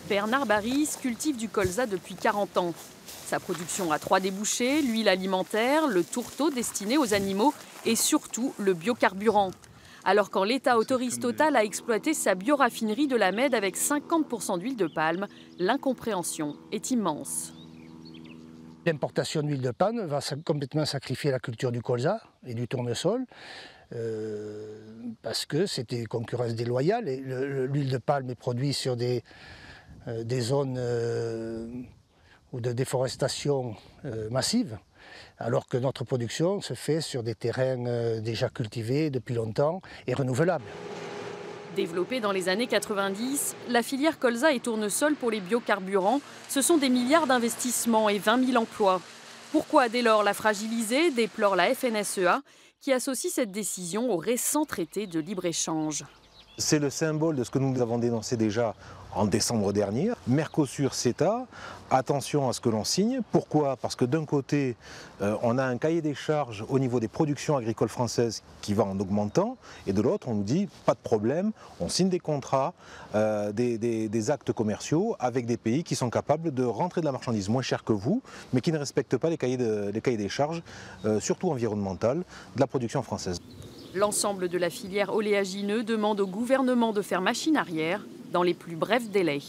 Bernard Baris cultive du colza depuis 40 ans. Sa production a 3 débouchés, l'huile alimentaire, le tourteau destiné aux animaux et surtout le biocarburant. Alors quand l'État autorise Total à exploiter sa bioraffinerie de la Mède avec 50% d'huile de palme, l'incompréhension est immense. L'importation d'huile de palme va complètement sacrifier la culture du colza et du tournesol parce que c'est des concurrences déloyales. L'huile de palme est produite sur des zones ou de déforestation massive, alors que notre production se fait sur des terrains déjà cultivés depuis longtemps et renouvelables. Développée dans les années 90, la filière colza et tournesol pour les biocarburants, ce sont des milliards d'investissements et 20 000 emplois. Pourquoi dès lors la fragiliser, déplore la FNSEA, qui associe cette décision au récent traité de libre-échange. C'est le symbole de ce que nous avons dénoncé déjà en décembre dernier. Mercosur-CETA, attention à ce que l'on signe. Pourquoi? Parce que d'un côté, on a un cahier des charges au niveau des productions agricoles françaises qui va en augmentant, et de l'autre, on nous dit pas de problème, on signe des contrats, des actes commerciaux avec des pays qui sont capables de rentrer de la marchandise moins chère que vous, mais qui ne respectent pas les cahiers des charges, surtout environnementales, de la production française. L'ensemble de la filière oléagineux demande au gouvernement de faire machine arrière dans les plus brefs délais.